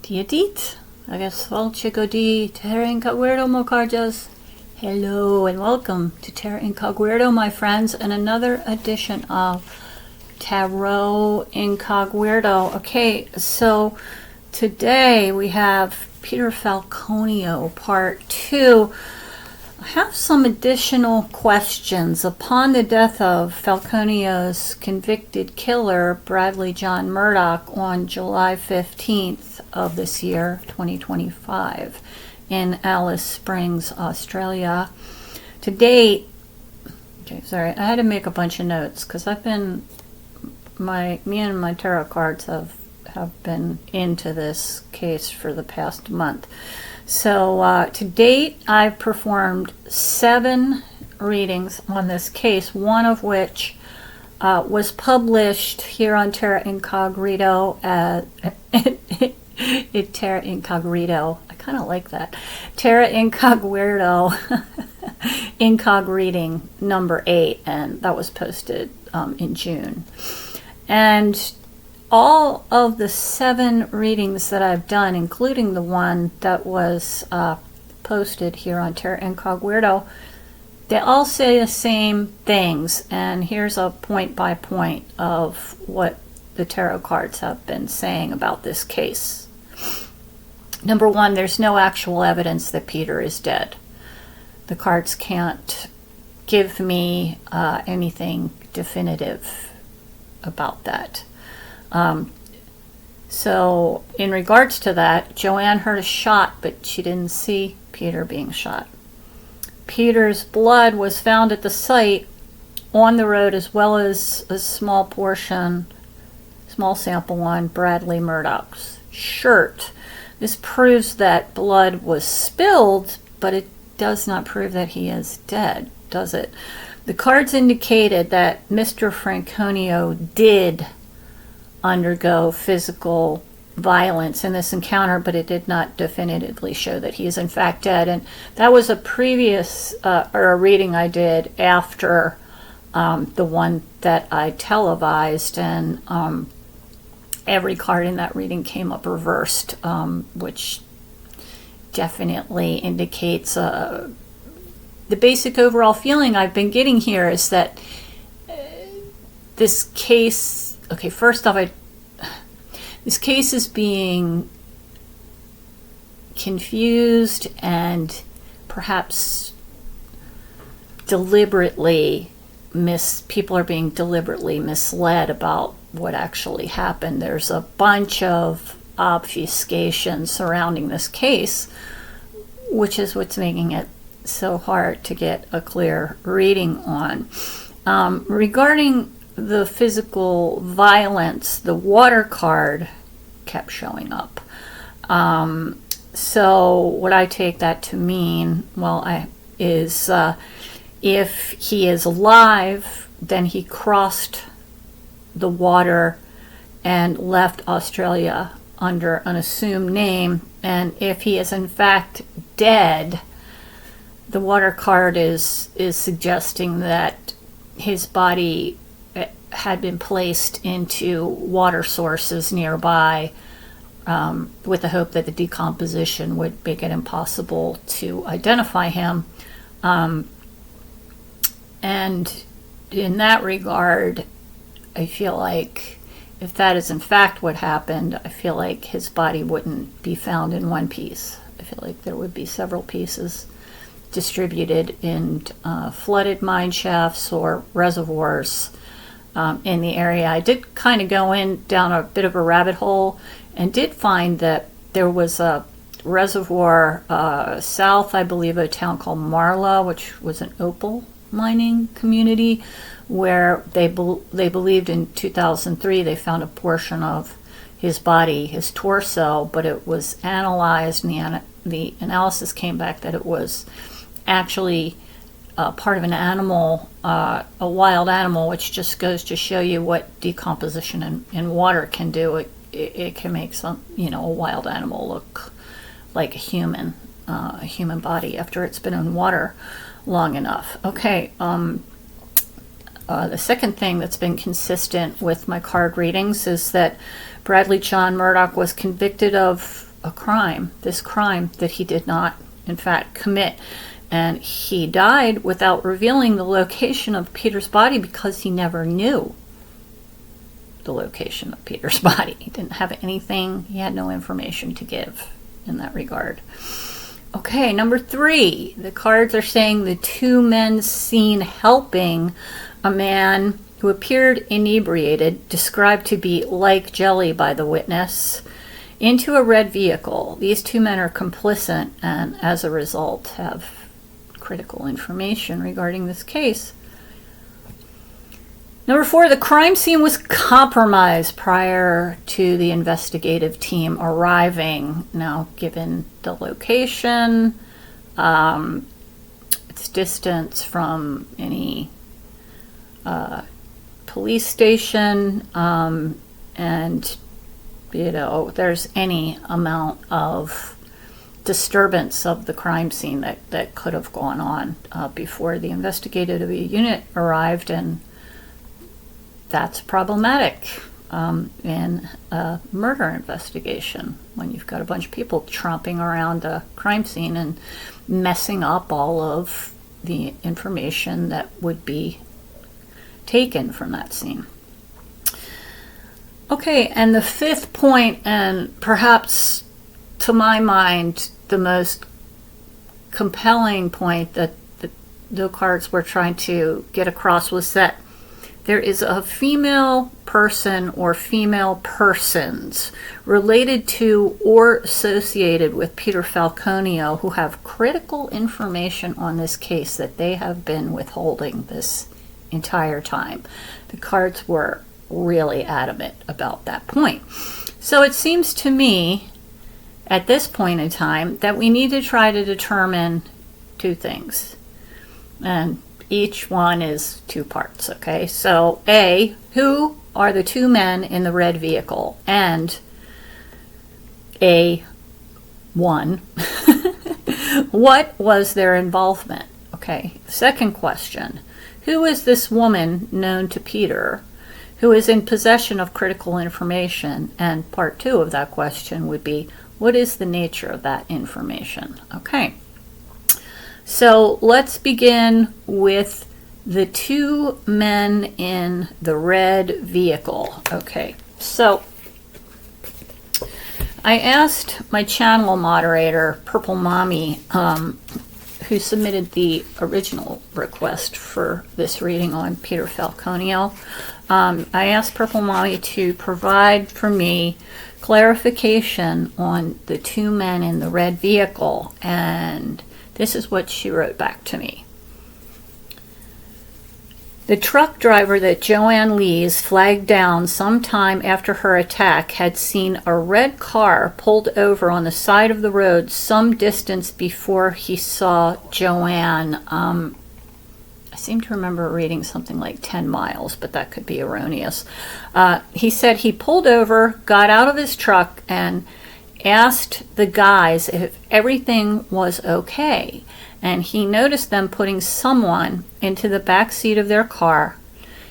Diadit, Agasfal Chico di Terra Incogweirdo Mocarjas. Hello and welcome to Terra Incogweirdo, my friends, and another edition of Tarot Incogweirdo. Okay, so today we have Peter Falconio, part 2. I have some additional questions. Upon the death of Falconio's convicted killer, Bradley John Murdoch, on July 15th of this year, 2025, in Alice Springs, Australia. To date, I had to make a bunch of notes because me and my tarot cards have been into this case for the past month. So to date, I've performed 7 readings on this case, one of which was published here on Terra IncogREADO Terra IncogREADO. I kind of like that. Terra Incogweirdo IncogREADing number 8, and that was posted in June. And all of the 7 readings that I've done, including the one that was posted here on Terra IncogWeirdo, they all say the same things. And here's a point by point of what the tarot cards have been saying about this case. Number 1, there's no actual evidence that Peter is dead. The cards can't give me anything definitive about that. So in regards to that, Joanne heard a shot, but she didn't see Peter being shot. Peter's blood was found at the site on the road, as well as a small sample on Bradley Murdoch's shirt. This proves that blood was spilled, but it does not prove that he is dead, does it? The cards indicated that Mr. Falconio did undergo physical violence in this encounter, but it did not definitively show that he is in fact dead. And that was a previous or a reading I did after the one that I televised, and every card in that reading came up reversed, which definitely indicates the basic overall feeling I've been getting here is that this case. Okay, first off, this case is being confused and perhaps deliberately people are being deliberately misled about what actually happened. There's a bunch of obfuscation surrounding this case, which is what's making it so hard to get a clear reading on. Regarding the physical violence, the water card kept showing up. So what I take that to mean, is if he is alive, then he crossed the water and left Australia under an assumed name. And if he is in fact dead, the water card is suggesting that his body had been placed into water sources nearby, with the hope that the decomposition would make it impossible to identify him. And in that regard, I feel like if that is in fact what happened, I feel like his body wouldn't be found in one piece. I feel like there would be several pieces distributed in flooded mine shafts or reservoirs in the area. I did kind of go down a bit of a rabbit hole and did find that there was a reservoir south, I believe, a town called Marla, which was an opal mining community, where they believed in 2003 they found a portion of his body, his torso, but it was analyzed, and the analysis came back that it was actually part of an animal, a wild animal, which just goes to show you what decomposition in water can do. It can make a wild animal look like a human body after it's been in water long enough. Okay, the second thing that's been consistent with my card readings is that Bradley John Murdoch was convicted of a crime, this crime that he did not, in fact, commit. And he died without revealing the location of Peter's body because he never knew the location of Peter's body. He didn't have anything, he had no information to give in that regard. Okay, number 3. The cards are saying the 2 men seen helping a man who appeared inebriated, described to be like jelly by the witness, into a red vehicle. These 2 men are complicit and as a result have critical information regarding this case. Number 4, the crime scene was compromised prior to the investigative team arriving. Now, given the location, its distance from any police station, and, you know, there's any amount of disturbance of the crime scene that could have gone on before the investigative unit arrived, and that's problematic in a murder investigation when you've got a bunch of people tromping around a crime scene and messing up all of the information that would be taken from that scene. Okay, and the 5th point, and perhaps to my mind the most compelling point that the cards were trying to get across, was that there is a female person or female persons related to or associated with Peter Falconio who have critical information on this case that they have been withholding this entire time. The cards were really adamant about that point. So it seems to me at this point in time that we need to try to determine 2 things. And each one is 2 parts, okay? So A, who are the 2 men in the red vehicle? And A1, what was their involvement? Okay, second question, who is this woman known to Peter who is in possession of critical information? And part 2 of that question would be, what is the nature of that information? Okay. So let's begin with the 2 men in the red vehicle. Okay, so I asked my channel moderator, Purple Mommy, who submitted the original request for this reading on Peter Falconio. I asked Purple Mommy to provide for me clarification on the 2 men in the red vehicle, and this is what she wrote back to me. The truck driver that Joanne Lees flagged down sometime after her attack had seen a red car pulled over on the side of the road some distance before he saw Joanne. I seem to remember reading something like 10 miles, but that could be erroneous. He said he pulled over, got out of his truck, and asked the guys if everything was okay, and he noticed them putting someone into the back seat of their car.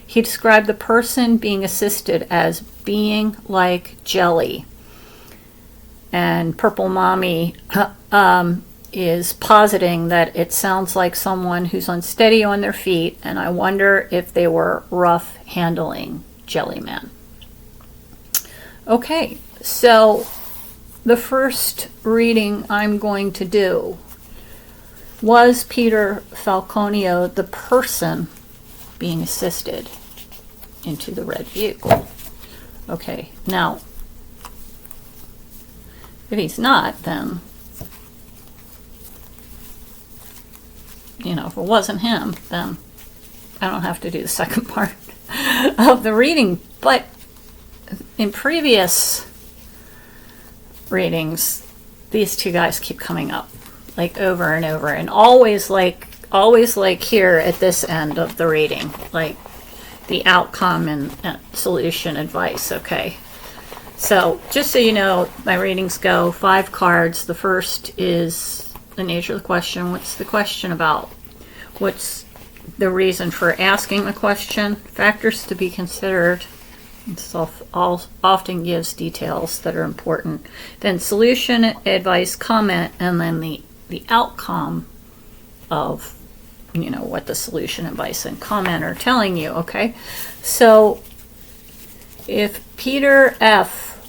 He described the person being assisted as being like jelly. And Purple Mommy is positing that it sounds like someone who's unsteady on their feet, and I wonder if they were rough handling jellymen. Okay, so the first reading I'm going to do, was Peter Falconio the person being assisted into the red vehicle? Okay, now, if he's not, then, you know, if it wasn't him, then I don't have to do the second part of the reading. But in previous readings, these 2 guys keep coming up, like over and over, and always like here at this end of the reading, like the outcome and solution advice. Okay, so just so you know, my readings go 5 cards. The first is the nature of the question. What's the question about? What's the reason for asking the question? Factors to be considered. Often gives details that are important. Then solution, advice, comment, and then the outcome of, what the solution, advice, and comment are telling you, okay? So if Peter Falconio,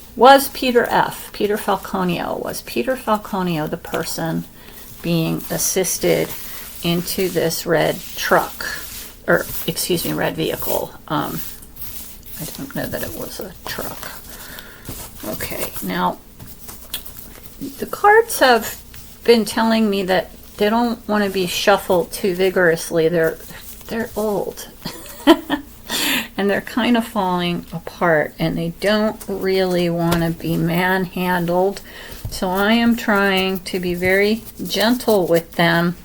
was Peter Falconio the person being assisted into this red truck, or excuse me, red vehicle? I don't know that it was a truck. Okay, now the cards have been telling me that they don't want to be shuffled too vigorously. They're old. And they're kind of falling apart, and they don't really want to be manhandled. So I am trying to be very gentle with them.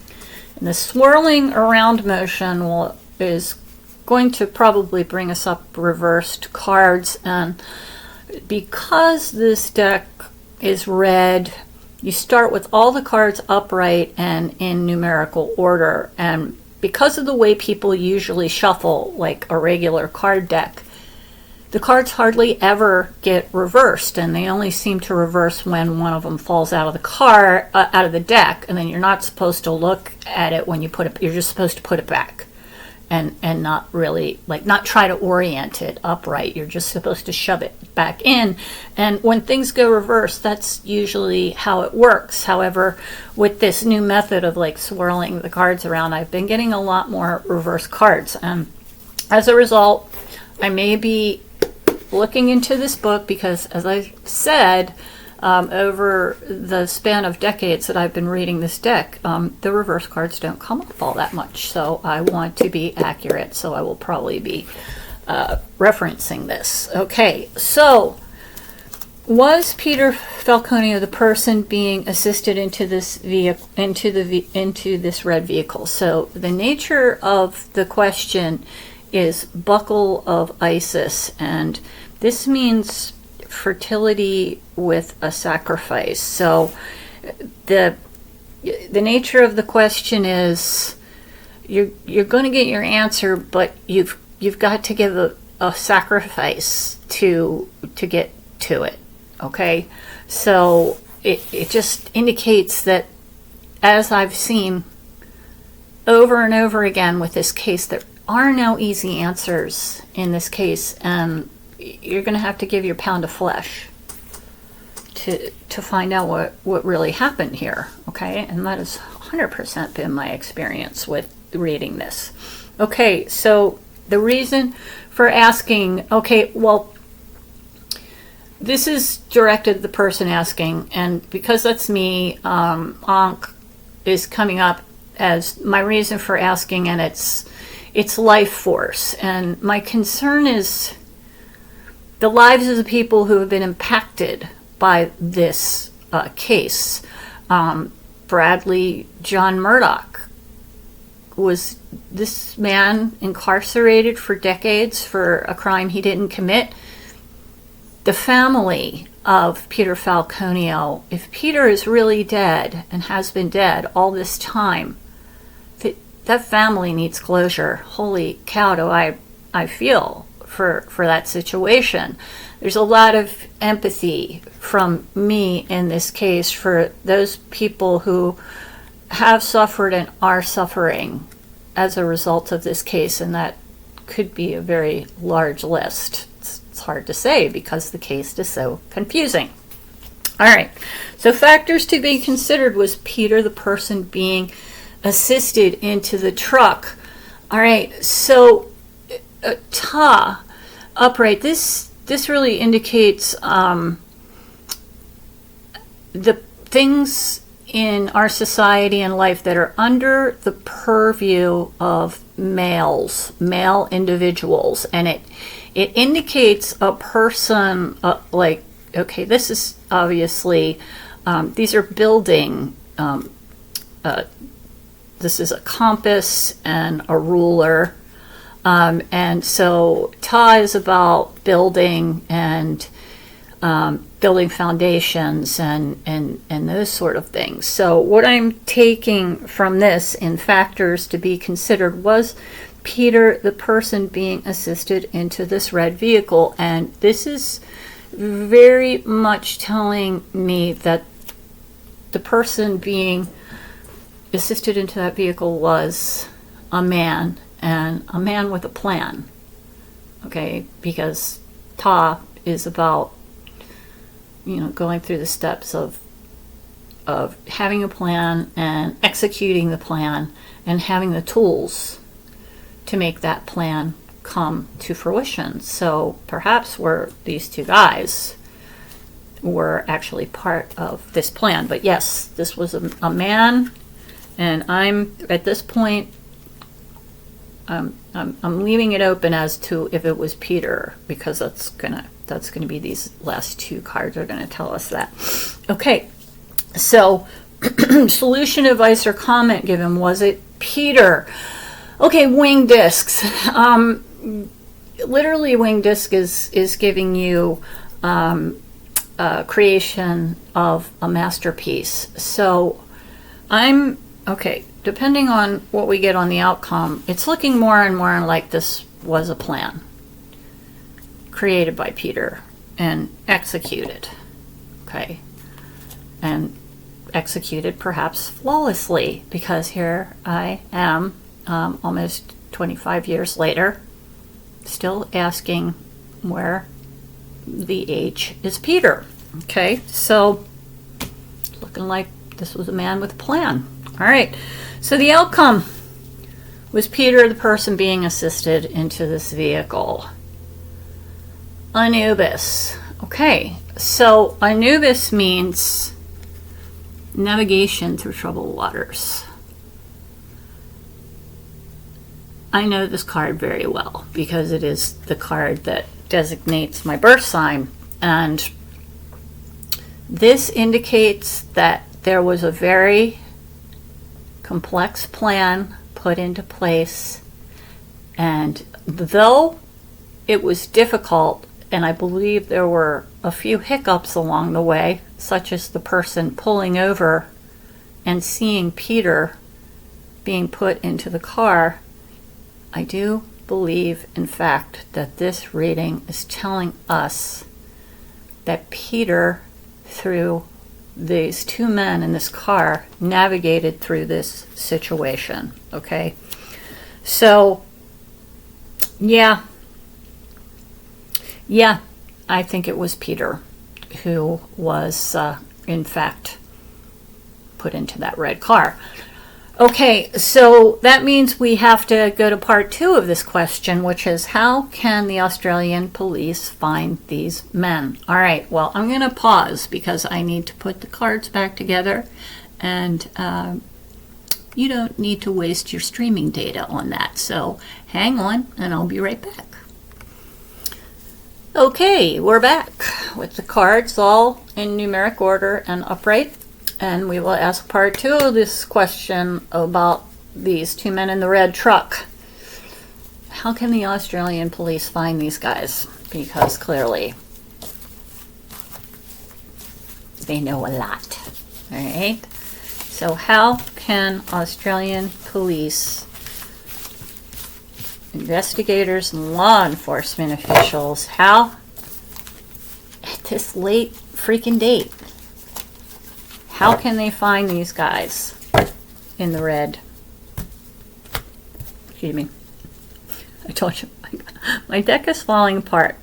And the swirling around motion is going to probably bring us up reversed cards. And because this deck is red, you start with all the cards upright and in numerical order. And because of the way people usually shuffle, like a regular card deck, the cards hardly ever get reversed, and they only seem to reverse when one of them falls out of the deck, and then you're not supposed to look at it when you put it. You're just supposed to put it back, and not really, not try to orient it upright. You're just supposed to shove it back in. And when things go reverse, that's usually how it works. However, with this new method of swirling the cards around, I've been getting a lot more reverse cards. And as a result, I may be looking into this book because, as I said, over the span of decades that I've been reading this deck, the reverse cards don't come up all that much. So I want to be accurate, so I will probably be referencing this. Okay, so was Peter Falconio the person being assisted into this vehicle, into this red vehicle? So the nature of the question is Buckle of Isis, and this means fertility with a sacrifice. So the nature of the question is you're going to get your answer, but you've got to give a sacrifice to get to it. Okay, so it just indicates that, as I've seen over and over again with this case, there are no easy answers in this case, and you're going to have to give your pound of flesh to find out what really happened here. Okay, and that has 100% been my experience with reading this. Okay, so the reason for asking, okay, well, this is directed at the person asking, and because that's me, Ankh is coming up as my reason for asking, and it's life force. And my concern is the lives of the people who have been impacted by this case. John Murdoch, was this man incarcerated for decades for a crime he didn't commit? The family of Peter Falconio, if Peter is really dead and has been dead all this time, that family needs closure. Holy cow, do I feel for that situation. There's a lot of empathy from me in this case for those people who have suffered and are suffering as a result of this case, and that could be a very large list. It's hard to say because the case is so confusing. All right, so factors to be considered: was Peter the person being assisted into the truck? All right, so Ta, upright. This really indicates the things in our society and life that are under the purview of male individuals, and it indicates a person okay, this is obviously these are building. This is a compass and a ruler. And so Ta is about building and building foundations and those sort of things. So what I'm taking from this in factors to be considered: was Peter, the person being assisted into this red vehicle. And this is very much telling me that the person being assisted into that vehicle was a man, and a man with a plan. Okay, because Ta is about, going through the steps of having a plan and executing the plan and having the tools to make that plan come to fruition. So perhaps these two guys were actually part of this plan. But yes, this was a man, and I'm at this point I'm leaving it open as to if it was Peter, because that's gonna be these last two cards are gonna tell us that. Okay, so solution, advice, or comment given. Was it Peter? Okay, wing discs. Literally, wing disc is giving you creation of a masterpiece. So depending on what we get on the outcome, it's looking more and more like this was a plan created by Peter and executed. Okay. And executed perhaps flawlessly, because here I am, almost 25 years later, still asking where the H is Peter. Okay, so looking like this was a man with a plan. All right, so the outcome was Peter, the person being assisted into this vehicle. Anubis. Okay, so Anubis means navigation through troubled waters. I know this card very well because it is the card that designates my birth sign, and this indicates that there was a very complex plan put into place, and though it was difficult, and I believe there were a few hiccups along the way, such as the person pulling over and seeing Peter being put into the car, I do believe, in fact, that this reading is telling us that Peter, through these two men in this car, navigated through this situation. Okay, so yeah, I think it was Peter who was in fact put into that red car. Okay, so that means we have to go to part 2 of this question, which is, how can the Australian police find these men? All right, well, I'm going to pause because I need to put the cards back together, and you don't need to waste your streaming data on that. So hang on, and I'll be right back. Okay, we're back with the cards all in numeric order and upright. And we will ask part 2 of this question about these two men in the red truck. How can the Australian police find these guys? Because clearly they know a lot. All right. So how can Australian police, investigators, and law enforcement officials, how at this late freaking date, how can they find these guys in the red? Excuse me. I told you, my deck is falling apart.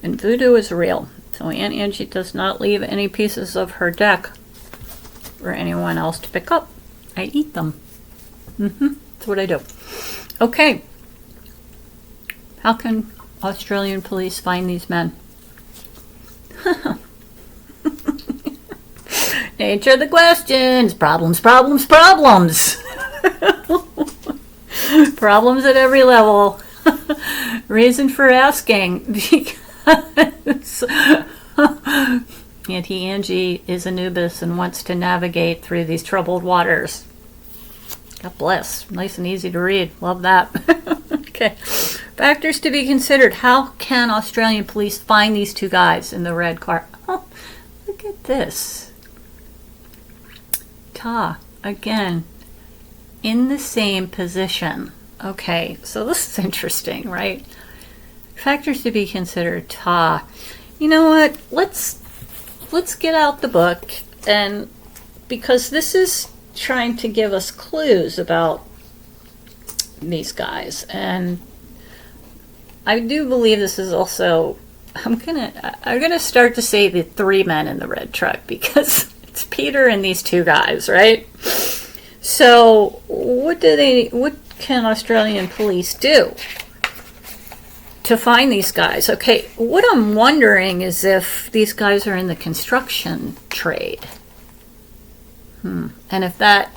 And voodoo is real. So Aunt Angie does not leave any pieces of her deck for anyone else to pick up. I eat them. That's what I do. Okay. How can Australian police find these men? Nature of the questions. Problems. Problems at every level. Reason for asking. Because Auntie Angie is Anubis and wants to navigate through these troubled waters. God bless. Nice and easy to read. Love that. Okay. Factors to be considered. How can Australian police find these two guys in the red car? Oh, look at this. Ta, again, in the same position. Okay, so this is interesting, right? Factors to be considered. Ta. You know what? Let's get out the book, and because this is trying to give us clues about these guys, and I do believe this is also, I'm gonna start to say the three men in the red truck, because it's Peter and these two guys, right? So what can Australian police do to find these guys? Okay, what I'm wondering is if these guys are in the construction trade. And if that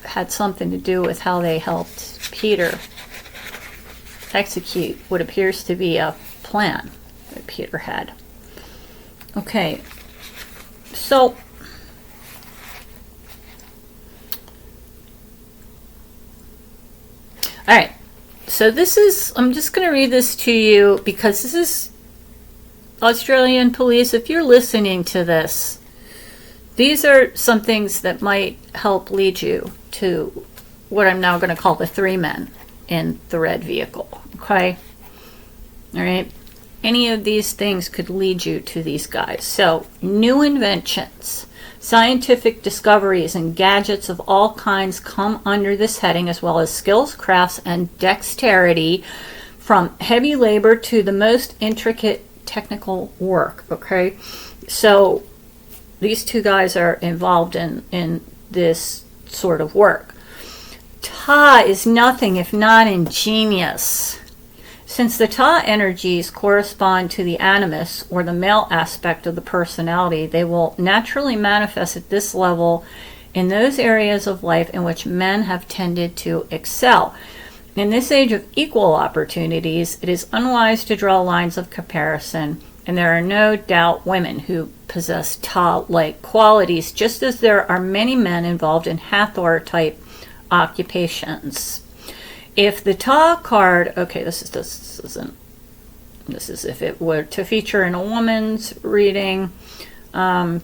had something to do with how they helped Peter execute what appears to be a plan that Peter had. Okay, so all right, so this is, I'm just going to read this to you because this is Australian police. If you're listening to this, these are some things that might help lead you to what I'm now going to call the three men in the red vehicle. Okay? All right? Any of these things could lead you to these guys. So, new inventions, scientific discoveries, and gadgets of all kinds come under this heading, as well as skills, crafts, and dexterity, from heavy labor to the most intricate technical work. Okay? So, these two guys are involved in this sort of work. Ta is nothing if not ingenious. Since the Ta energies correspond to the animus, or the male aspect of the personality, they will naturally manifest at this level in those areas of life in which men have tended to excel. In this age of equal opportunities, it is unwise to draw lines of comparison, and there are no doubt women who possess Ta-like qualities, just as there are many men involved in Hathor-type occupations. If the Ta card, okay, this is if it were to feature in a woman's reading. Yeah,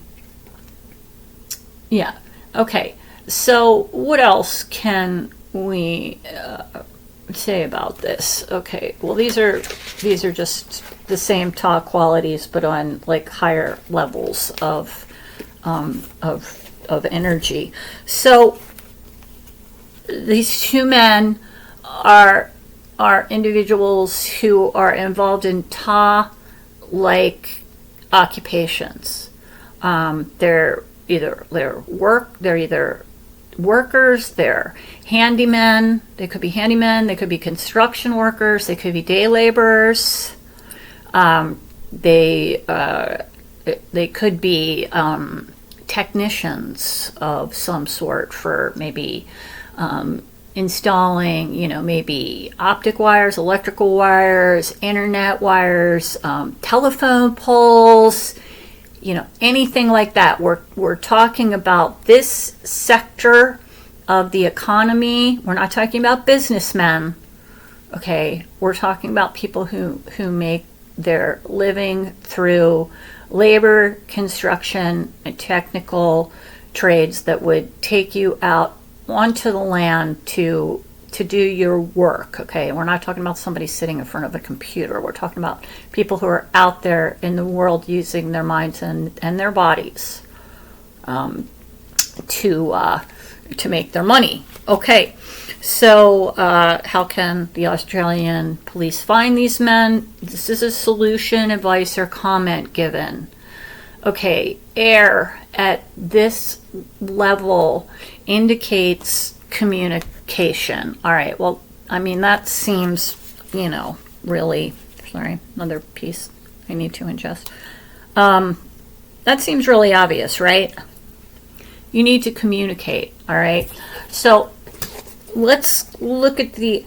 okay. So what else can we say about this? Okay, well, these are just the same Ta qualities, but on like higher levels of energy. So these two men are individuals who are involved in Ta-like occupations. They're either workers, they're handymen. They could be handymen. They could be construction workers. They could be day laborers. They could be technicians of some sort for maybe installing, maybe optic wires, electrical wires, internet wires, telephone poles, anything like that. We're talking about this sector of the economy. We're not talking about businessmen. Okay, we're talking about people who make their living through labor, construction, and technical trades that would take you out onto the land to do your work. Okay, we're not talking about somebody sitting in front of a computer. We're talking about people who are out there in the world using their minds and their bodies to make their money. Okay, so how can the Australian police find these men? This is a solution, advice, or comment given. Okay, air at this level indicates communication. All right, well, I mean, that seems, really, sorry, another piece I need to ingest. That seems really obvious, right? You need to communicate, all right? So let's look at the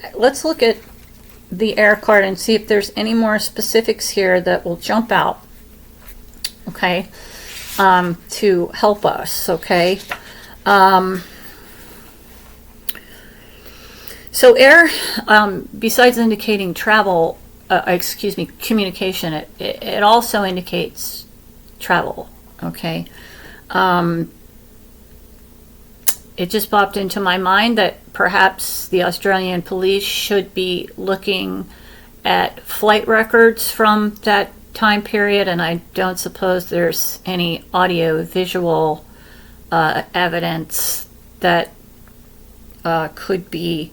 air card and see if there's any more specifics here that will jump out, okay, to help us, okay? So air, besides indicating travel, communication, it also indicates travel, okay? it just popped into my mind that perhaps the Australian police should be looking at flight records from that time period, and I don't suppose there's any audio visual evidence that could be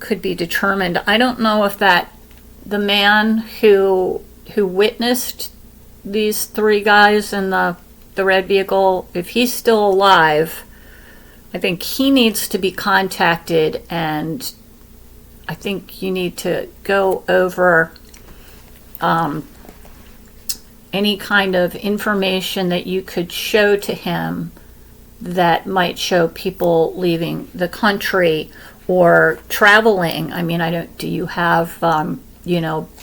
determined. I don't know if that the man who witnessed these three guys in the red vehicle, if he's still alive, I think he needs to be contacted, and I think you need to go over any kind of information that you could show to him that might show people leaving the country or traveling. I mean, do you have,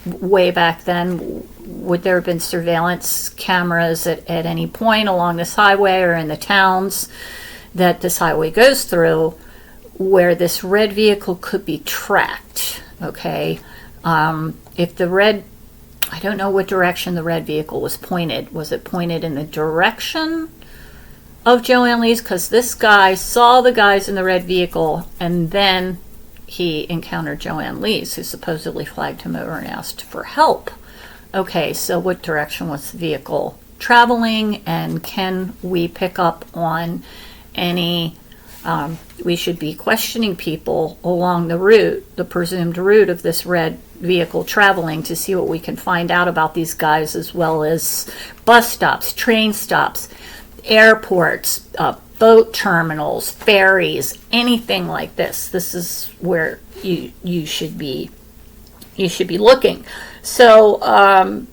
way back then, would there have been surveillance cameras at any point along this highway or in the towns that this highway goes through where this red vehicle could be tracked? Okay. If the red, I don't know what direction the red vehicle was pointed. Was it pointed in the direction of Joanne Lee's? Because this guy saw the guys in the red vehicle, and then he encountered Joanne Lee's, who supposedly flagged him over and asked for help. Okay, so what direction was the vehicle traveling, and can we pick up on any, we should be questioning people along the route, the presumed route of this red vehicle traveling, to see what we can find out about these guys, as well as bus stops, train stops, airports, boat terminals, ferries, anything like this. This is where you should be looking. So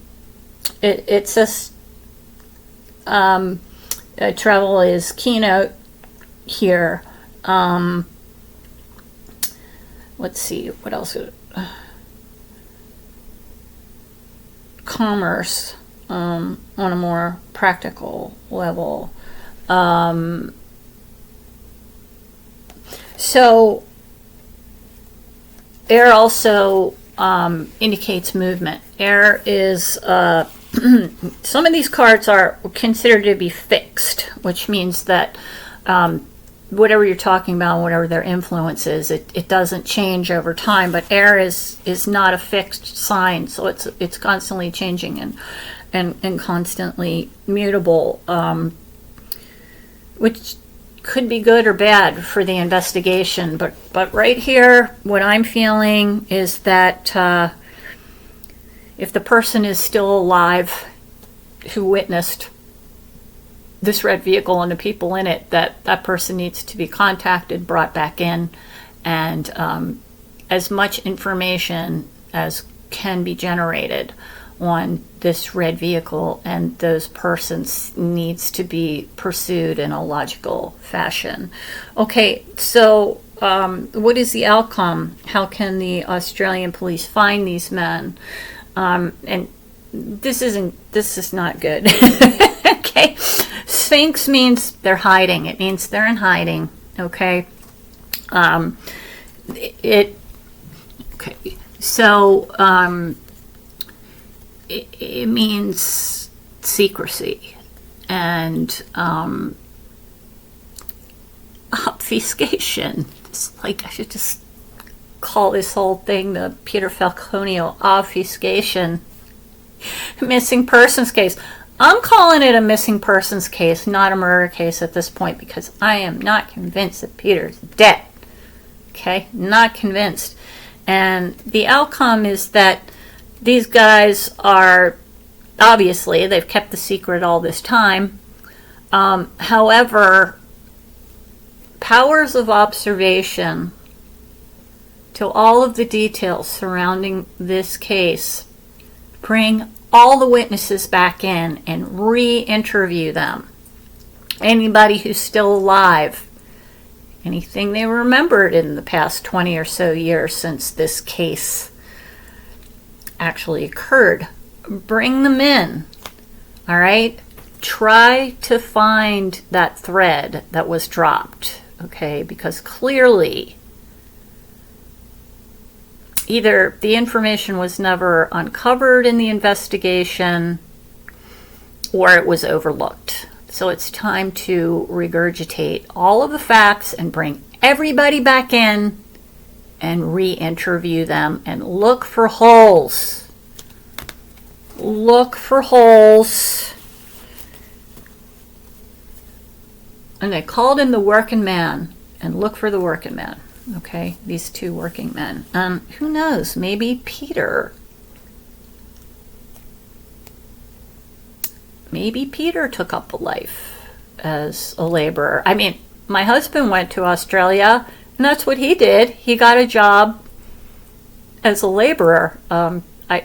it says travel is keynote here. Let's see what else. Commerce on a more practical level. So air also indicates movement. Air is some of these cards are considered to be fixed, which means that whatever you're talking about, whatever their influence is, it doesn't change over time. But air is not a fixed sign, so it's constantly changing and constantly mutable, which could be good or bad for the investigation. But right here, what I'm feeling is that if the person is still alive who witnessed this red vehicle and the people in it, that person needs to be contacted, brought back in, and as much information as can be generated on this red vehicle and those persons needs to be pursued in a logical fashion. Okay, so what is the outcome? How can the Australian police find these men? And this is not good. Okay, Sphinx means they're hiding. It means they're in hiding. Okay, so it means secrecy and obfuscation. It's like I should just call this whole thing the Peter Falconio obfuscation missing persons case. I'm calling it a missing persons case, not a murder case at this point, because I am not convinced that Peter's dead. Okay, not convinced. And the outcome is that these guys are, obviously, they've kept the secret all this time. However, powers of observation to all of the details surrounding this case bring all the witnesses back in and re-interview them. Anybody who's still alive, anything they remembered in the past 20 or so years since this case actually occurred, bring them in. All right, try to find that thread that was dropped. Okay, because clearly either the information was never uncovered in the investigation or it was overlooked. So it's time to regurgitate all of the facts and bring everybody back in and re-interview them and look for holes. Look for holes. And they called in the working man, and look for the working man. Okay, these two working men. Who knows? Maybe Peter. Maybe Peter took up a life as a laborer. I mean, my husband went to Australia, and that's what he did. He got a job as a laborer. I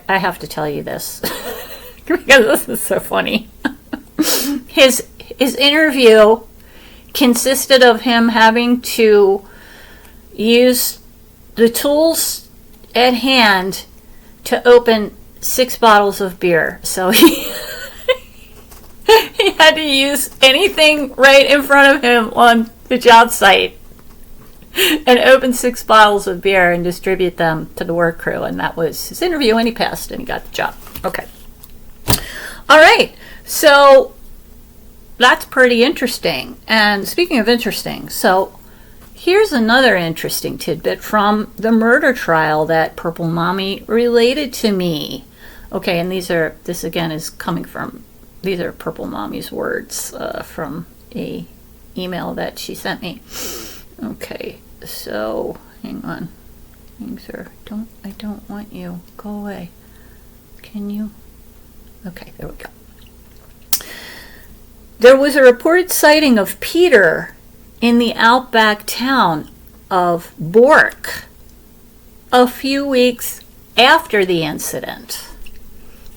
have to tell you this because this is so funny. His interview consisted of him having to use the tools at hand to open 6 bottles of beer. So he had to use anything right in front of him on the job site and open 6 bottles of beer and distribute them to the work crew. And that was his interview, and he passed and he got the job. Okay. All right. So that's pretty interesting. And speaking of interesting, so here's another interesting tidbit from the murder trial that Purple Mommy related to me. Okay, and these are Purple Mommy's words from a email that she sent me. Okay, so hang on. I don't want you. Go away. Can you? Okay, there we go. There was a reported sighting of Peter in the outback town of Bork a few weeks after the incident.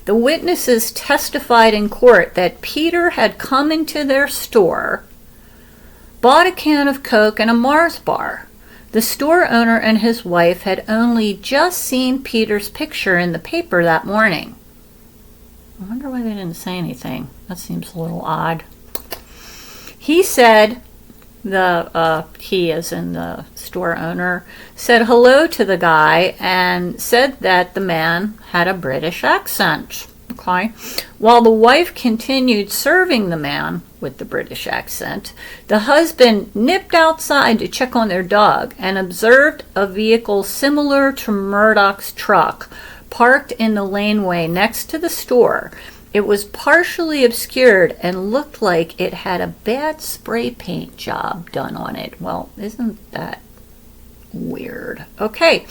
The witnesses testified in court that Peter had come into their store, bought a can of Coke and a Mars bar. The store owner and his wife had only just seen Peter's picture in the paper that morning. I wonder why they didn't say anything. That seems a little odd. He said, he as in the store owner, said hello to the guy and said that the man had a British accent. Okay. While the wife continued serving the man with the British accent, the husband nipped outside to check on their dog and observed a vehicle similar to Murdoch's truck parked in the laneway next to the store. It was partially obscured and looked like it had a bad spray paint job done on it. Well, isn't that weird? Okay,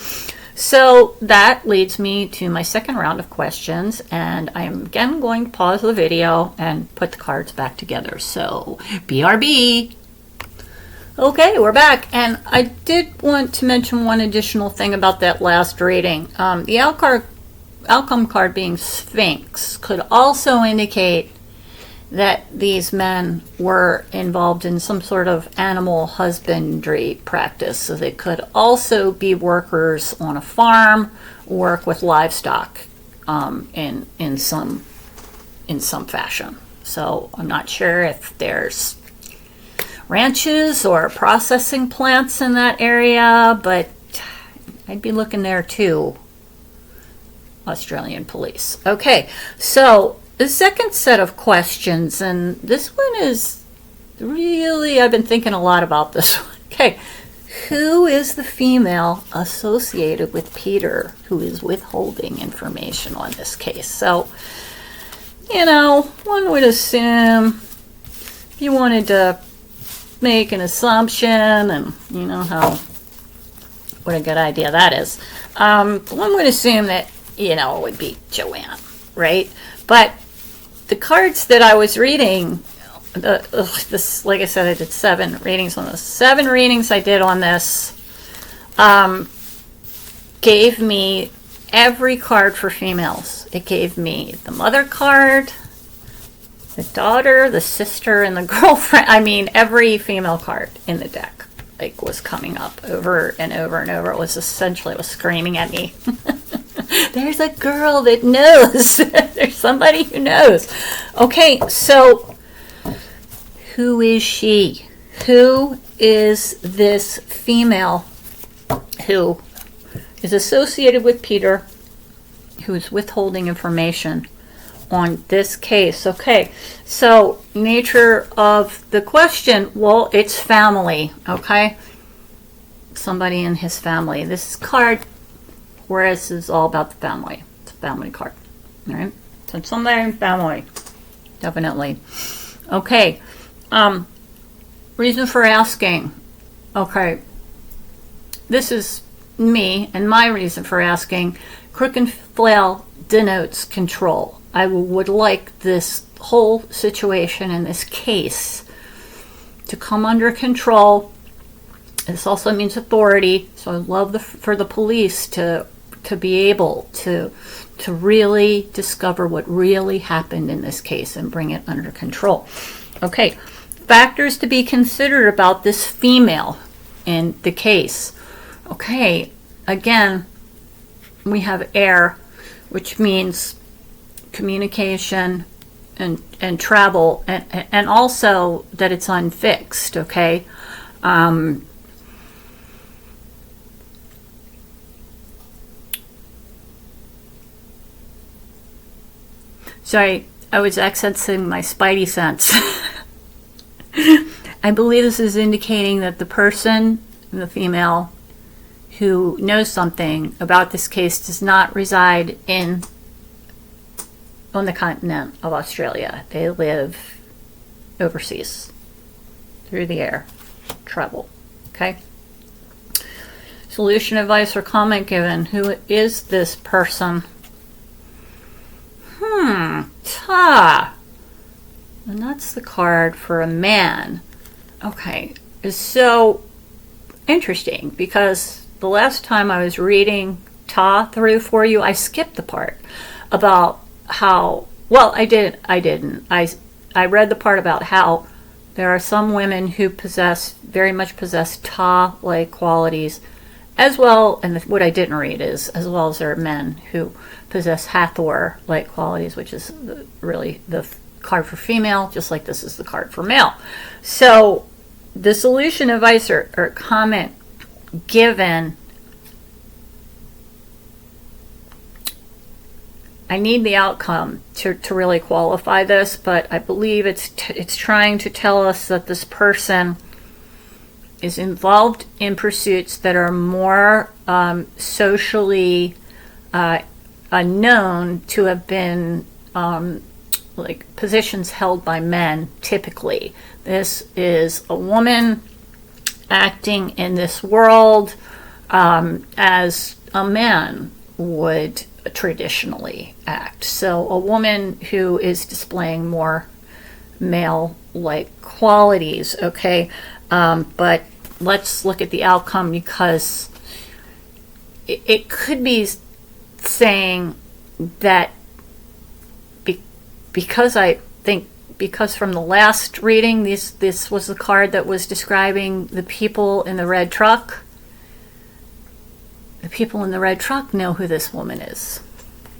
so that leads me to my second round of questions, and I'm again going to pause the video and put the cards back together. So, BRB. Okay, we're back, and I did want to mention one additional thing about that last reading. The outcome card being Sphinx could also indicate that these men were involved in some sort of animal husbandry practice. So they could also be workers on a farm, work with livestock in some fashion. So I'm not sure if there's ranches or processing plants in that area, but I'd be looking there too. Australian police. Okay, so the second set of questions, and this one is really, I've been thinking a lot about this one. Okay, who is the female associated with Peter who is withholding information on this case? So, one would assume if you wanted to make an assumption, and what a good idea that is. One would assume that it would be Joanne, right? But the cards that I was reading, this, like I said, I did 7 readings on this. 7 readings I did on this gave me every card for females. It gave me the mother card, the daughter, the sister, and the girlfriend. I mean, every female card in the deck was coming up over and over and over. It was screaming at me. There's a girl that knows. There's somebody who knows. Okay, so who is she? Who is this female who is associated with Peter, who is withholding information on this case. Okay, so nature of the question, well, it's family, okay? Somebody in his family. This is card, whereas it's all about the family. It's a family card, all right? So somebody in family, definitely. Okay, reason for asking. Okay, this is me and my reason for asking. Crook and flail denotes control. I would like this whole situation in this case to come under control. This also means authority, so I love for the police to be able to really discover what really happened in this case and bring it under control. Okay, factors to be considered about this female in the case. Okay, again, we have air, which means communication and travel, and also that it's unfixed, okay? Sorry, I was accessing my spidey sense. I believe this is indicating that the person, the female, who knows something about this case does not reside on the continent of Australia. They live overseas through the air, travel. Okay. Solution, advice, or comment given. Who is this person? And that's the card for a man. Okay, so interesting, because the last time I was reading Ta through for you, I skipped the part about how, well, I didn't. I read the part about how there are some women who very much possess Ta-like qualities, as well, and what I didn't read is, as well as there are men who possess Hathor-like qualities, which is really the card for female, just like this is the card for male. So the solution, advice, or comment given, I need the outcome to really qualify this, but I believe it's trying to tell us that this person is involved in pursuits that are more socially known to have been like positions held by men typically. This is a woman acting in this world as a man would traditionally act. So a woman who is displaying more male-like qualities, okay? But let's look at the outcome, because it could be saying that because from the last reading, this was the card that was describing the people in the red truck. The people in the red truck know who this woman is,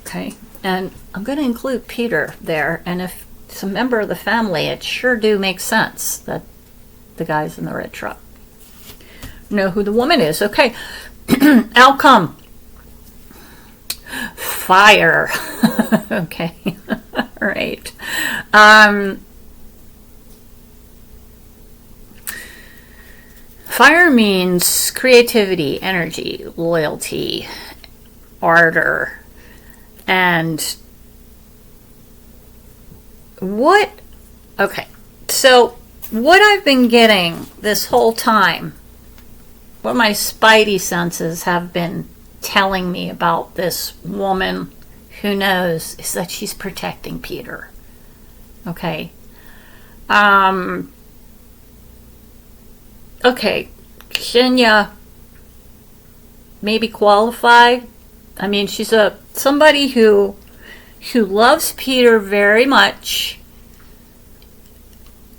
okay? And I'm going to include Peter there, and if it's a member of the family, it sure do make sense that the guys in the red truck know who the woman is. Okay. Outcome. Fire. Okay. All right. Fire means creativity, energy, loyalty, ardor, and what? Okay. So what I've been getting this whole time, what my spidey senses have been telling me about this woman who knows, is that she's protecting Peter. Okay. Okay. Can you maybe qualify? I mean, she's somebody who loves Peter very much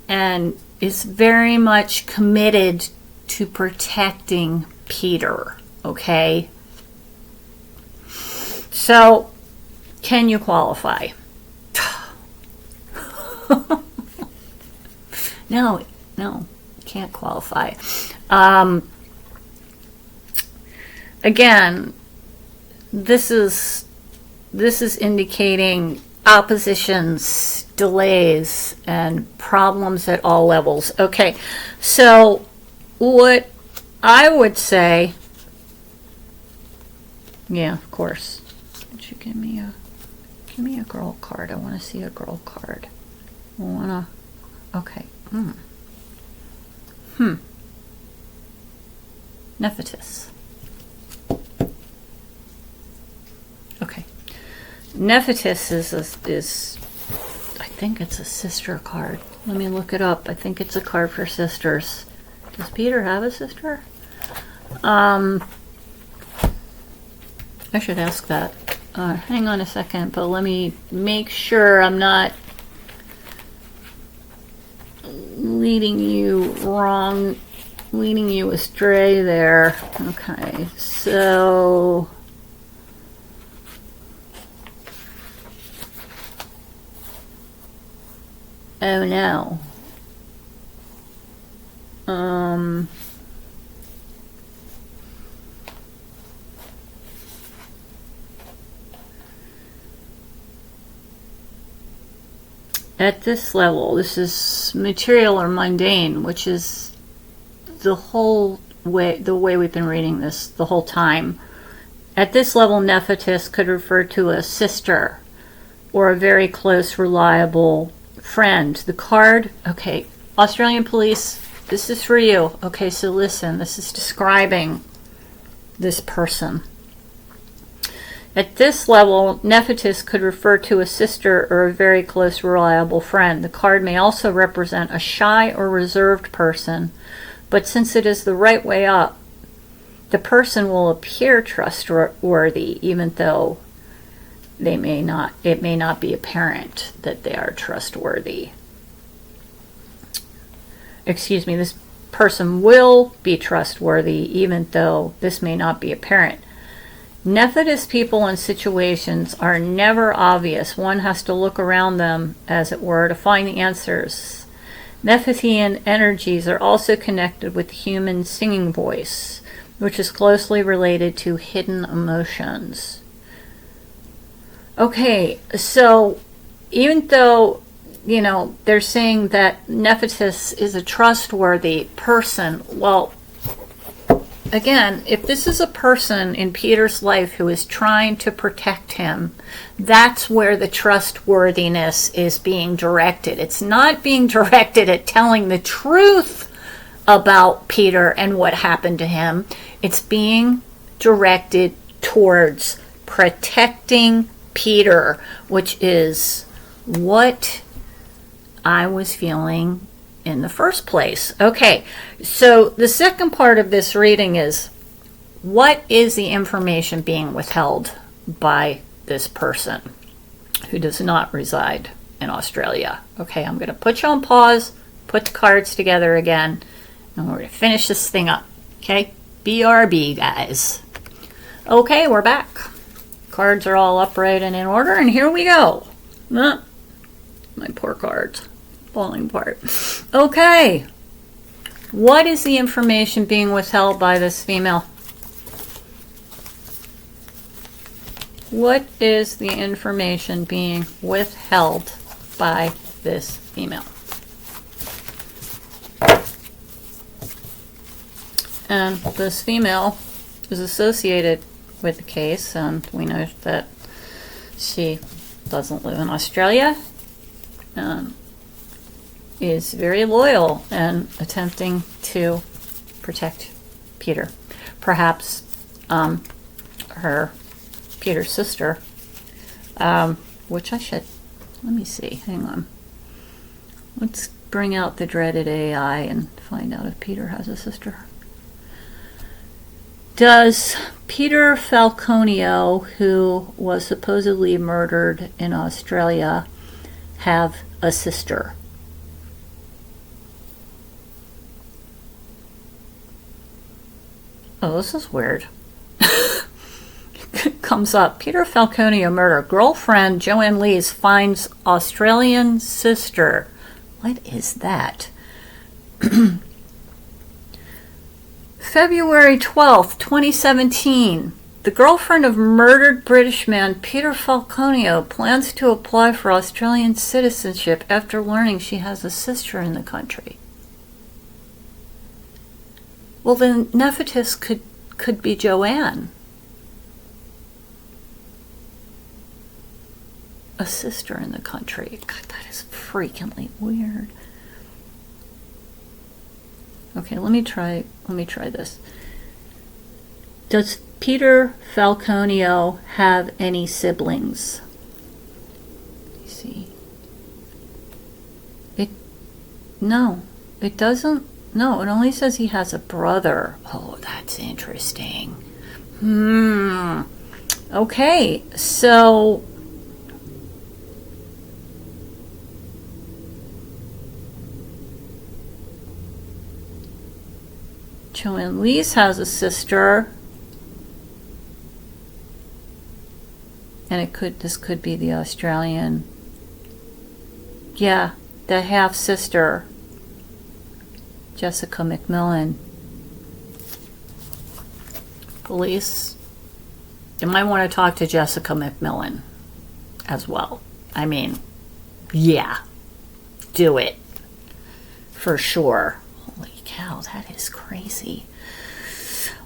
and is very much committed to protecting Peter, okay? So, can you qualify? No, can't qualify. Again, this is indicating oppositions, delays, and problems at all levels. Okay, so what I would say, yeah, of course. Would you give me a girl card? I want to see a girl card. Okay. Nephetis. Okay. Nephetis is I think it's a sister card. Let me look it up. I think it's a card for sisters. Does Peter have a sister? I should ask that. Hang on a second, but let me make sure I'm not leading you astray there. Okay, so oh no. At this level, this is material or mundane, which is the way we've been reading this the whole time. At this level, Nephetis could refer to a sister or a very close, reliable friend. The card, okay, Australian police, this is for you. Okay, so listen, this is describing this person. At this level, Nephetis could refer to a sister or a very close, reliable friend. The card may also represent a shy or reserved person, but since it is the right way up, the person will appear trustworthy, even though it may not be apparent that they are trustworthy. Excuse me, this person will be trustworthy, even though this may not be apparent. Nephetis people and situations are never obvious. One has to look around them, as it were, to find the answers. Nephitian energies are also connected with the human singing voice, which is closely related to hidden emotions. Okay, so even though, they're saying that Nephetis is a trustworthy person, well, again, if this is a person in Peter's life who is trying to protect him, that's where the trustworthiness is being directed. It's not being directed at telling the truth about Peter and what happened to him. It's being directed towards protecting Peter, which is what I was feeling in the first place. Okay, so the second part of this reading is, what is the information being withheld by this person who does not reside in Australia? Okay, I'm going to put you on pause, put the cards together again, and we're going to finish this thing up. Okay, BRB, guys. Okay, we're back. Cards are all upright and in order, and here we go. My poor cards. Falling apart. Okay. What is the information being withheld by this female? What is the information being withheld by this female? And this female is associated with the case, and we know that she doesn't live in Australia. Is very loyal and attempting to protect Peter. Perhaps Peter's sister, which I should, let me see, hang on. Let's bring out the dreaded AI and find out if Peter has a sister. Does Peter Falconio, who was supposedly murdered in Australia, have a sister? Oh, this is weird. Comes up. Peter Falconio murder. Girlfriend Joanne Lees finds Australian sister. What is that? February 12th, 2017. The girlfriend of murdered British man Peter Falconio plans to apply for Australian citizenship after learning she has a sister in the country. Well, then Nephthys could be Joanne. A sister in the country. God, that is freakingly weird. Okay, let me try this. Does Peter Falconio have any siblings? Let's see. No, it doesn't. No, it only says he has a brother. Oh, that's interesting. Okay, so Joanne Lees has a sister. And this could be the Australian. Yeah, the half sister, Jessica McMillan. Police, you might want to talk to Jessica McMillan as well. I mean, yeah, do it for sure. Holy cow, that is crazy.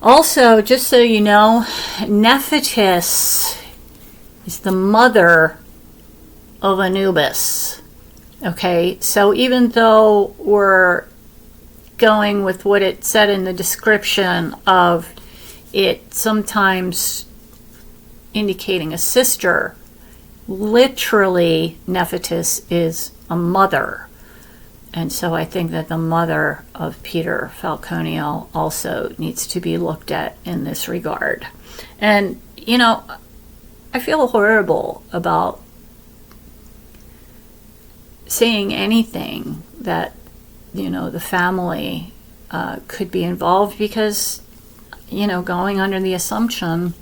Also, just so you know, Nephthys is the mother of Anubis. Okay, so even though we're going with what it said in the description of it sometimes indicating a sister, literally Nephthys is a mother. And so I think that the mother of Peter Falconio also needs to be looked at in this regard. And, you know, I feel horrible about saying anything that, you know, the family could be involved because, you know, going under the assumption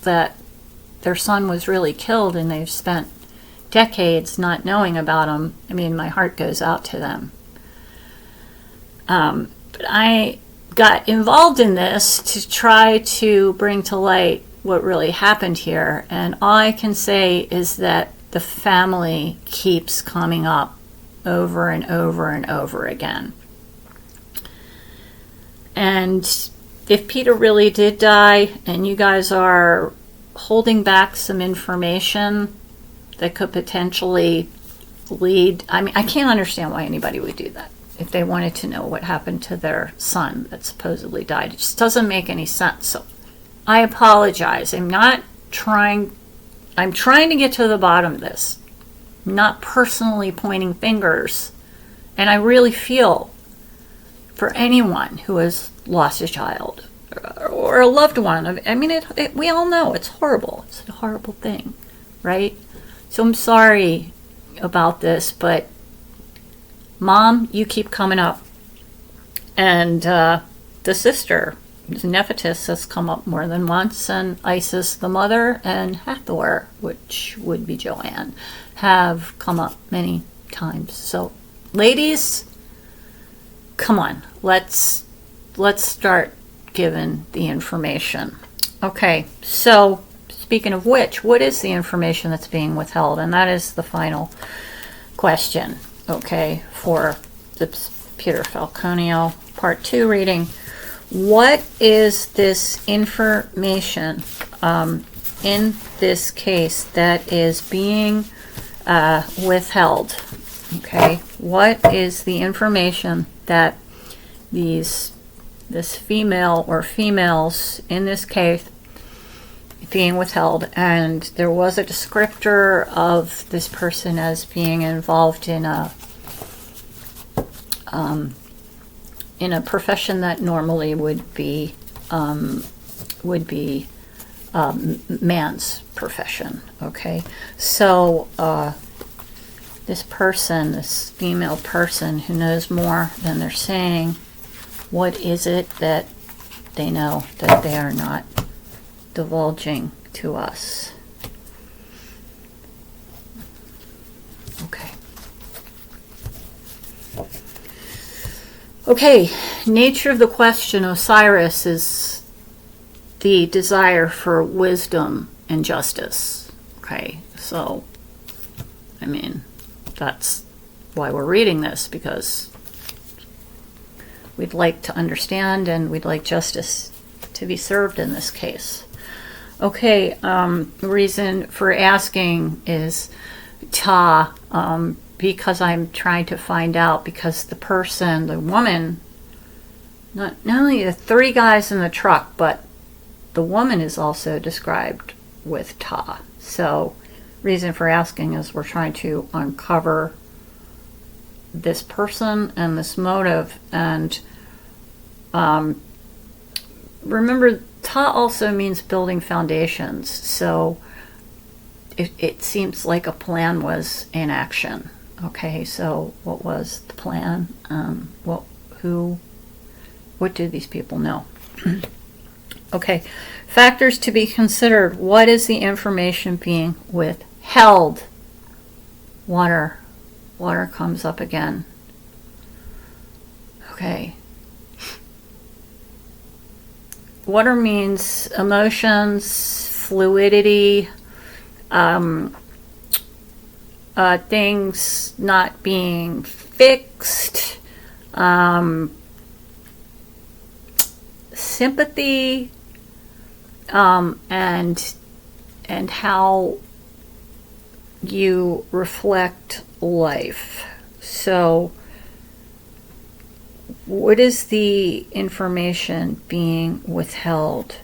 that their son was really killed and they've spent decades not knowing about him. I mean, my heart goes out to them. But I got involved in this to try to bring to light what really happened here, and all I can say is that the family keeps coming up over and over and over again. And if Peter really did die and you guys are holding back some information that could potentially lead, I mean, I can't understand why anybody would do that if they wanted to know what happened to their son that supposedly died. It just doesn't make any sense. So I apologize. I'm trying to get to the bottom of this. I'm not personally pointing fingers. And I really feel for anyone who has lost a child or a loved one. I mean, we all know it's horrible. It's a horrible thing, right? So I'm sorry about this, but Mom, you keep coming up. And the sister, Nephthys, has come up more than once, and Isis, the mother, and Hathor, which would be Joanne, have come up many times. So, ladies, come on, let's start giving the information. Okay, so speaking of which, what is the information that's being withheld? And that is the final question, okay, for the Peter Falconio Part 2 reading. What is this information in this case that is being withheld? Okay, what is the information that this female or females in this case being withheld? And there was a descriptor of this person as being involved in a profession that normally would be man's profession. Okay, so this female person who knows more than they're saying, what is it that they know that they are not divulging to us? Okay, nature of the question, Osiris is the desire for wisdom and justice. Okay, so, I mean, that's why we're reading this, because we'd like to understand and we'd like justice to be served in this case. Okay, reason for asking is Ta, because I'm trying to find out, because the person, the woman, not only the 3 guys in the truck, but the woman is also described with Ta. So, reason for asking is we're trying to uncover this person and this motive. And remember, Ta also means building foundations. So, it seems like a plan was in action. Okay, so what was the plan? What did these people know? Okay, factors to be considered. What is the information being withheld? Water. Water comes up again. Okay. Water means emotions, fluidity, things not being fixed, sympathy, and how you reflect life. So, what is the information being withheld?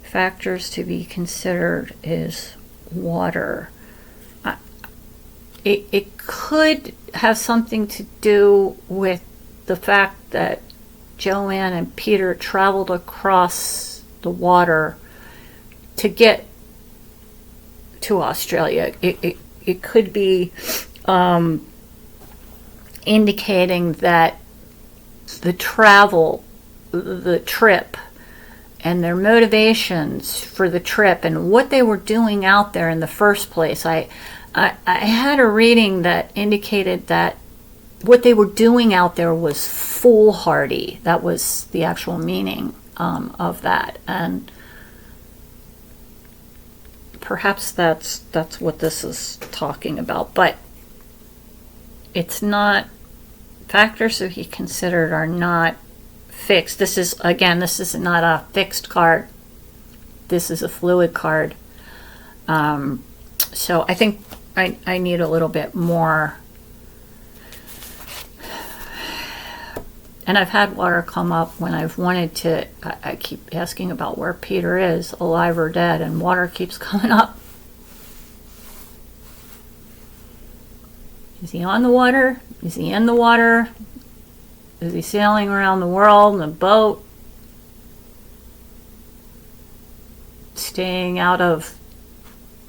Factors to be considered is water. It could have something to do with the fact that Joanne and Peter traveled across the water to get to Australia. It could be indicating that the travel, the trip, and their motivations for the trip and what they were doing out there in the first place. I had a reading that indicated that what they were doing out there was foolhardy. That was the actual meaning of that. And perhaps that's what this is talking about. But it's not, factors to be considered are not fixed. This is not a fixed card. This is a fluid card. So I think I need a little bit more. And I've had water come up when I've wanted to, I keep asking about where Peter is, alive or dead, and water keeps coming up. Is he on the water? Is he in the water? Is he sailing around the world in a boat? Staying out of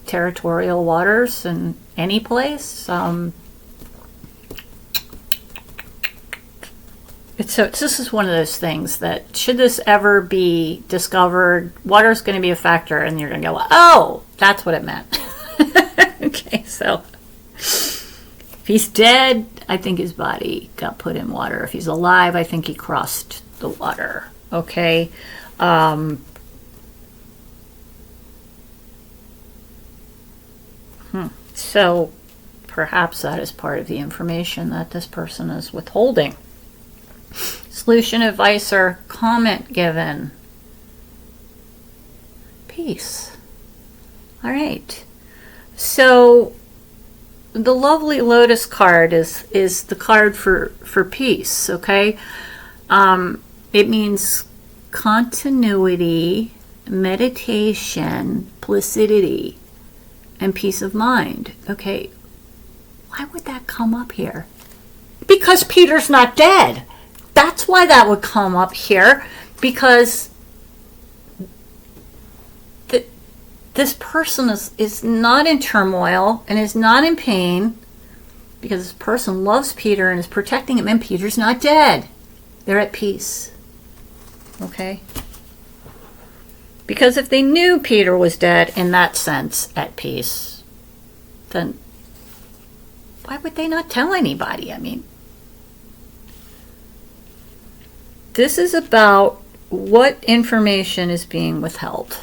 territorial waters in any place? This is one of those things that, should this ever be discovered, water's going to be a factor, and you're going to go, oh, that's what it meant. Okay, so if he's dead, I think his body got put in water. If he's alive, I think he crossed the water. Okay. So perhaps that is part of the information that this person is withholding. Solution, advice, or comment given. Peace. All right. So the lovely Lotus card is the card for peace, okay? It means continuity, meditation, placidity, and peace of mind. Okay, why would that come up here? Because Peter's not dead. That's why that would come up here, because this person is not in turmoil and is not in pain, because this person loves Peter and is protecting him, and Peter's not dead. They're at peace. Okay? Because if they knew Peter was dead, in that sense, at peace, then why would they not tell anybody? I mean, this is about what information is being withheld?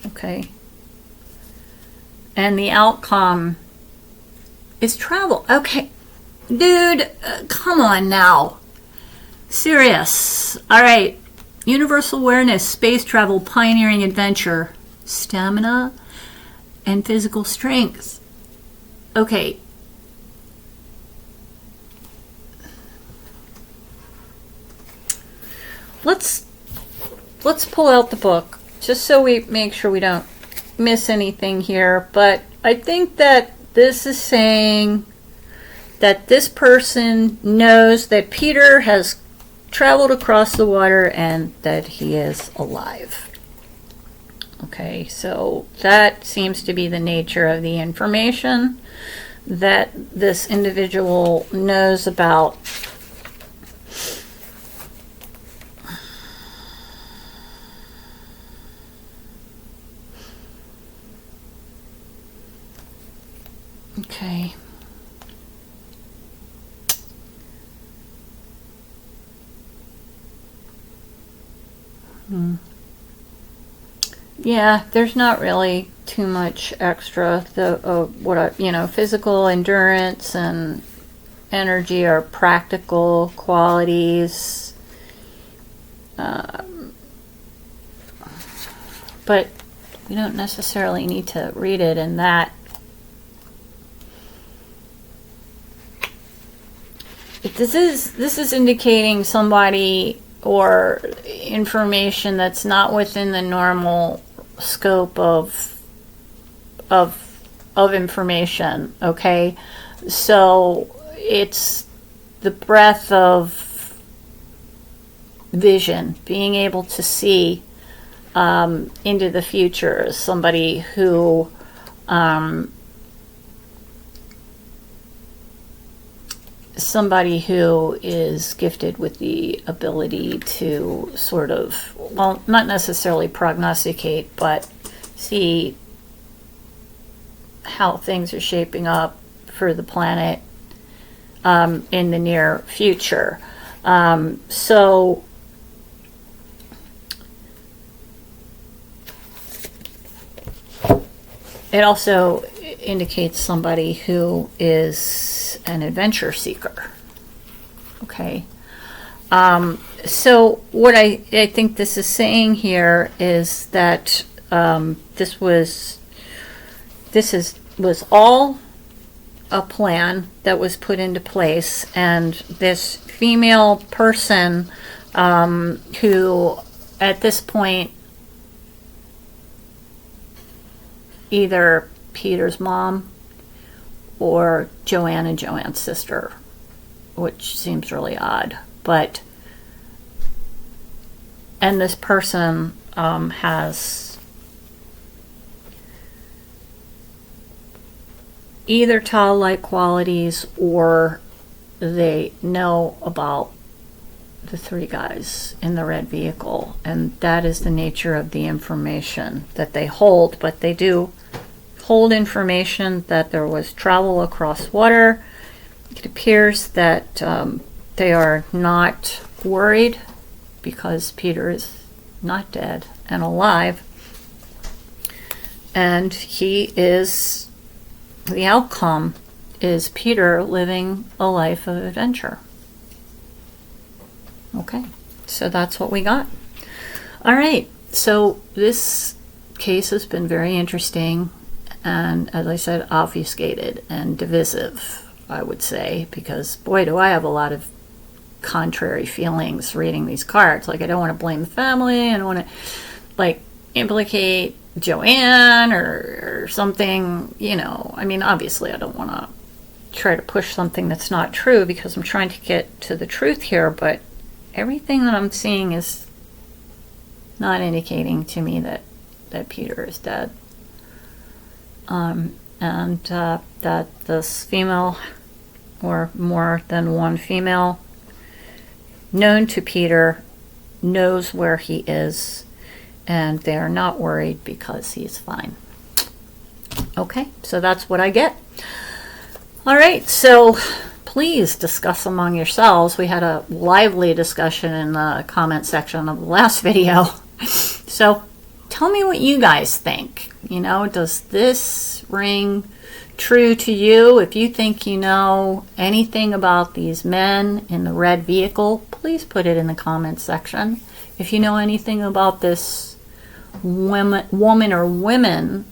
Okay. And the outcome is travel. Okay. Dude, come on now. Serious. All right. Universal awareness, space travel, pioneering adventure, stamina, and physical strength. Okay. Let's pull out the book just so we make sure we don't miss anything here. But I think that this is saying that this person knows that Peter has traveled across the water and that he is alive. Okay, so that seems to be the nature of the information that this individual knows about. Okay. Yeah, there's not really too much extra. Physical endurance and energy are practical qualities. But we don't necessarily need to read it in that. This is indicating somebody or information that's not within the normal scope of information. Okay, so it's the breadth of vision, being able to see into the future. Somebody who is gifted with the ability to sort of, well, not necessarily prognosticate, but see how things are shaping up for the planet in the near future. So it also indicates somebody who is an adventure seeker. Okay. So what I think this is saying here is that this was all a plan that was put into place, and this female person who at this point, either Peter's mom or Joanne's sister, which seems really odd, and this person has either child-like qualities, or they know about the three guys in the red vehicle, and that is the nature of the information that they hold. But they do hold information that there was travel across water. It appears that they are not worried because Peter is not dead and alive, and the outcome is Peter living a life of adventure. Okay, so that's what we got. All right, so this case has been very interesting, and as I said, obfuscated and divisive, I would say, because boy, do I have a lot of contrary feelings reading these cards. Like, I don't want to blame the family, I don't want to implicate Joanne or something, I mean, obviously I don't want to try to push something that's not true, because I'm trying to get to the truth here, but everything that I'm seeing is not indicating to me that Peter is dead. And that this female, or more than one female, known to Peter, knows where he is, and they are not worried because he's fine. Okay, so that's what I get. All right, so please discuss among yourselves. We had a lively discussion in the comment section of the last video. So tell me what you guys think. You know, does this ring true to you? If you think you know anything about these men in the red vehicle, please put it in the comment section. If you know anything about this woman or women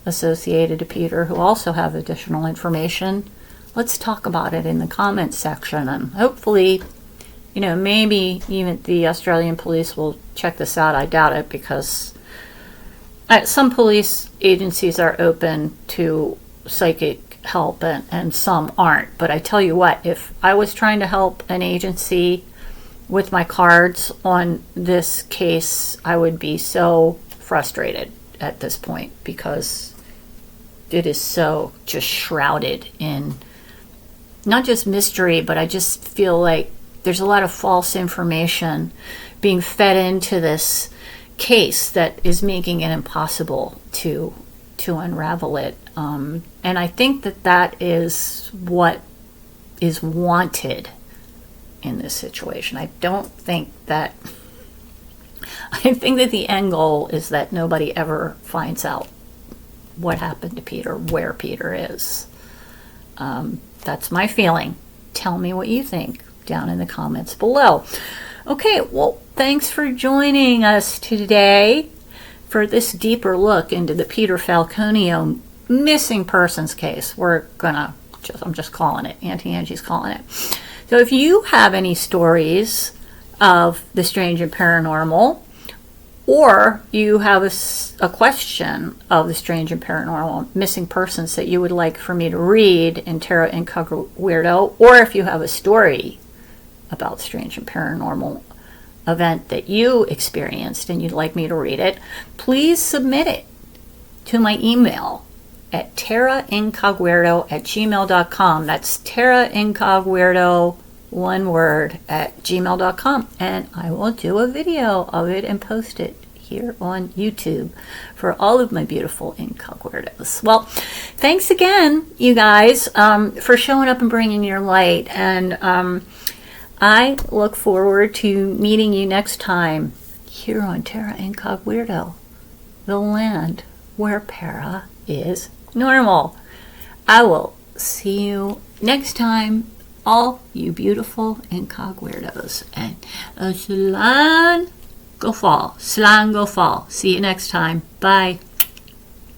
associated to Peter who also have additional information, let's talk about it in the comments section, and hopefully, you know, maybe even the Australian police will check this out. I doubt it, because some police agencies are open to psychic help and some aren't. But I tell you what, if I was trying to help an agency with my cards on this case, I would be so frustrated at this point, because it is so just shrouded in not just mystery, but I just feel like there's a lot of false information being fed into this case that is making it impossible to unravel it. And I think that is what is wanted in this situation. I think that the end goal is that nobody ever finds out what happened to Peter, where Peter is. That's my feeling. Tell me what you think down in the comments below. Okay, well, thanks for joining us today for this deeper look into the Peter Falconio missing persons case. I'm just calling it. Auntie Angie's calling it. So if you have any stories of the strange and paranormal, or you have a question of the strange and paranormal missing persons that you would like for me to read in Tarot Incogweirdo, or if you have a story about strange and paranormal event that you experienced and you'd like me to read it, please submit it to my email at taraIncogweirdo@gmail.com. That's taraIncogweirdo, one word, @gmail.com, and I will do a video of it and post it here on YouTube for all of my beautiful Incogweirdos. Well, thanks again, you guys, for showing up and bringing your light, and I look forward to meeting you next time here on Tarot Incogweirdo, the land where para is normal. I will see you next time, all you beautiful Incogweirdos, and Slan go fall. See you next time. Bye.